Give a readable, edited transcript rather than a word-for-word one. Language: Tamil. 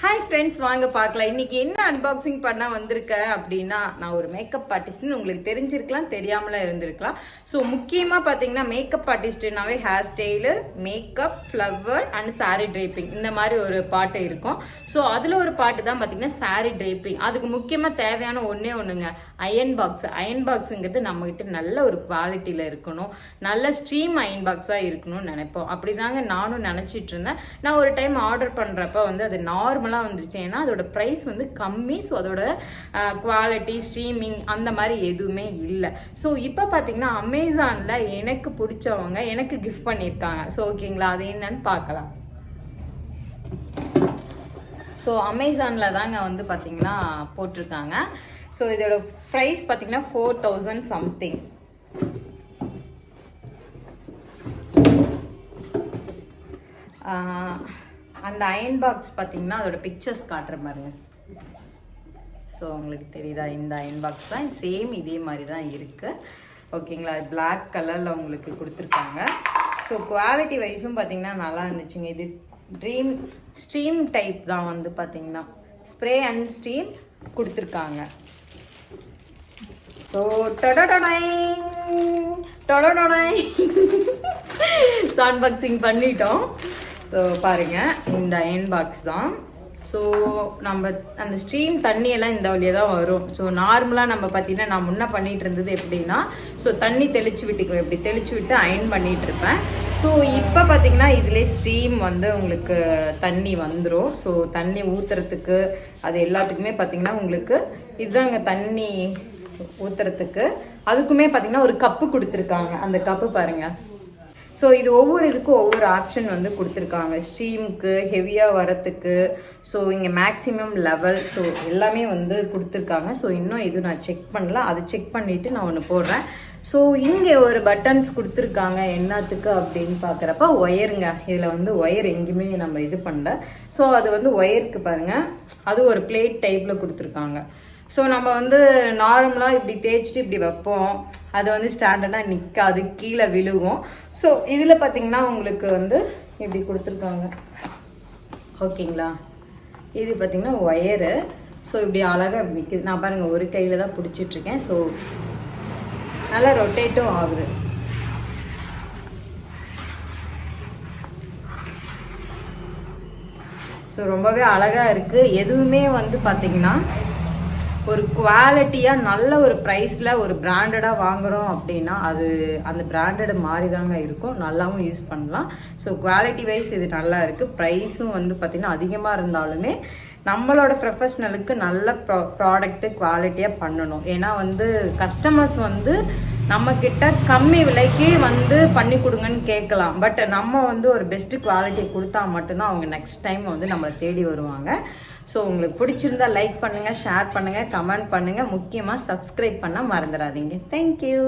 ஹாய் ஃப்ரெண்ட்ஸ், வாங்க பார்க்கலாம். இன்னைக்கு என்ன அன்பாக்சிங் பண்ண வந்திருக்கேன் அப்படின்னா, நான் ஒரு மேக்கப் ஆர்டிஸ்ட்னு உங்களுக்கு தெரிஞ்சிருக்கலாம், தெரியாமலாம் இருந்திருக்கலாம். ஸோ முக்கியமாக பார்த்தீங்கன்னா மேக்கப் ஆர்டிஸ்ட்னாவே hair style, makeup, flower and sari draping இந்த மாதிரி ஒரு பாட்டு இருக்கும். ஸோ அதில் ஒரு பாட்டு தான் பார்த்தீங்கன்னா சாரீ ட்ரேப்பிங். அதுக்கு முக்கியமாக தேவையான ஒன்றுங்க அயன் பாக்ஸ். அயன் பாக்ஸுங்கிறது நம்மகிட்ட நல்ல ஒரு குவாலிட்டியில் இருக்கணும், நல்ல ஸ்ட்ரீம் அயன் பாக்ஸாக இருக்கணும்னு நினைப்போம். அப்படி தாங்க நானும் நினச்சிட்டு இருந்தேன். நான் ஒரு டைம் ஆர்டர் பண்ணுறப்ப வந்து அது நார்மலாக வந்துருச்சு. ஏன்னா அதோட ப்ரைஸ் வந்து கம்மி. ஸோ அதோட குவாலிட்டி, ஸ்ட்ரீமிங் அந்த மாதிரி எதுவுமே இல்லை. ஸோ இப்போ பார்த்தீங்கன்னா அமேசானில் எனக்கு பிடிச்சவங்க எனக்கு கிஃப்ட் பண்ணியிருக்காங்க. ஸோ ஓகேங்களா, அது என்னன்னு பார்க்கலாம். ஸோ அமேசானில் தாங்க வந்து பார்த்தீங்கன்னா போட்டிருக்காங்க. ஸோ இதோட ப்ரைஸ் பார்த்தீங்கன்னா 4000 சம்திங். அந்த அயன் பாக்ஸ் பார்த்தீங்கன்னா அதோட பிக்சர்ஸ் காட்டுற பாருங்க. ஸோ உங்களுக்கு தெரியுதா, இந்த அயன் பாக்ஸ் தான் சேம் இதே மாதிரி தான் இருக்குது. ஓகேங்களா, பிளாக் கலரில் உங்களுக்கு கொடுத்துருக்காங்க. ஸோ குவாலிட்டி வைஸும் பார்த்தீங்கன்னா நல்லா இருந்துச்சுங்க. இது ஸ்ட்ரீம் டைப் தான் வந்து பார்த்தீங்கன்னா ஸ்ப்ரே அண்ட் ஸ்டீம் கொடுத்துருக்காங்க. ஸோ அன்பாக்சிங் பண்ணிட்டோம். ஸோ பாருங்கள், இந்த அயன் பாக்ஸ் தான். ஸோ நம்ம அந்த ஸ்ட்ரீம் தண்ணியெல்லாம் இந்த வழியாக தான் வரும். ஸோ நார்மலாக நம்ம பார்த்தீங்கன்னா நான் முன்னே பண்ணிகிட்டு இருந்தது எப்படின்னா, ஸோ தண்ணி தெளித்து விட்டுக்குவேன், இப்படி தெளித்து விட்டு அயன் பண்ணிகிட்டு இருப்பேன். ஸோ இப்போ பார்த்தீங்கன்னா இதிலே ஸ்ட்ரீம் வந்து உங்களுக்கு தண்ணி வந்துடும். ஸோ தண்ணி ஊற்றுறதுக்கு அது எல்லாத்துக்குமே பார்த்தீங்கன்னா உங்களுக்கு இதுதாங்க தண்ணி ஊற்றுறதுக்கு. அதுக்குமே பார்த்தீங்கன்னா ஒரு கப்பு கொடுத்துருக்காங்க. அந்த கப்பு பாருங்கள். ஸோ இது ஒவ்வொரு இதுக்கும் ஒவ்வொரு ஆப்ஷன் வந்து கொடுத்துருக்காங்க. ஸ்ட்ரீமுக்கு, ஹெவியாக வரத்துக்கு, ஸோ இங்கே மேக்ஸிமம் லெவல், ஸோ எல்லாமே வந்து கொடுத்துருக்காங்க. ஸோ இன்னும் இது நான் செக் பண்ணல, அது செக் பண்ணிவிட்டு நான் ஒன்று போடுறேன். ஸோ இங்கே ஒரு பட்டன்ஸ் கொடுத்துருக்காங்க. என்னத்துக்கு அப்படின்னு பார்க்குறப்ப ஒயருங்க. இதில் வந்து ஒயர் எங்கேயுமே நம்ம இது பண்ணல. ஸோ அது வந்து ஒயருக்கு பாருங்கள், அது ஒரு பிளேட் டைப்பில் கொடுத்துருக்காங்க. ஸோ நம்ம வந்து நார்மலாக இப்படி தேய்ச்சிட்டு இப்படி வைப்போம், அது வந்து ஸ்டாண்டர்டாக நிற்காது, கீழே விழுகும். ஸோ இதில் பார்த்தீங்கன்னா உங்களுக்கு வந்து இப்படி கொடுத்துருக்காங்க. ஓகேங்களா, இது பார்த்தீங்கன்னா ஒயரு. ஸோ இப்படி அழகாக நிற்குது. நான் பாருங்கள் ஒரு கையில் தான் பிடிச்சிட்ருக்கேன். ஸோ நல்லா ரொட்டேட்டும் ஆகுது. ஸோ ரொம்பவே அழகாக இருக்குது. எதுவுமே வந்து பார்த்திங்கன்னா ஒரு குவாலிட்டியாக நல்ல ஒரு ப்ரைஸில் ஒரு பிராண்டடாக வாங்குகிறோம் அப்படின்னா அது அந்த பிராண்டட் மாதிரி தாங்க இருக்கும். நல்லாவும் யூஸ் பண்ணலாம். ஸோ குவாலிட்டி வைஸ் இது நல்லா இருக்குது. ப்ரைஸும் வந்து பார்த்திங்கன்னா அதிகமாக இருந்தாலுமே நம்மளோட ப்ரொஃபஷ்னலுக்கு நல்ல ப்ராடக்ட்டு குவாலிட்டியாக பண்ணணும். ஏன்னா வந்து கஸ்டமர்ஸ் வந்து நம்மக்கிட்ட கம்மி விலைக்கு வந்து பண்ணி கொடுங்கன்னு கேட்கலாம். பட் நம்ம வந்து ஒரு பெஸ்ட்டு குவாலிட்டி கொடுத்தா மட்டும்தான் அவங்க நெக்ஸ்ட் டைம் வந்து நம்மளை தேடி வருவாங்க. ஸோ உங்களுக்கு பிடிச்சிருந்தா லைக் பண்ணுங்கள், ஷேர் பண்ணுங்கள், கமெண்ட் பண்ணுங்கள். முக்கியமாக சப்ஸ்கிரைப் பண்ண மறந்துடாதீங்க. தேங்க்யூ.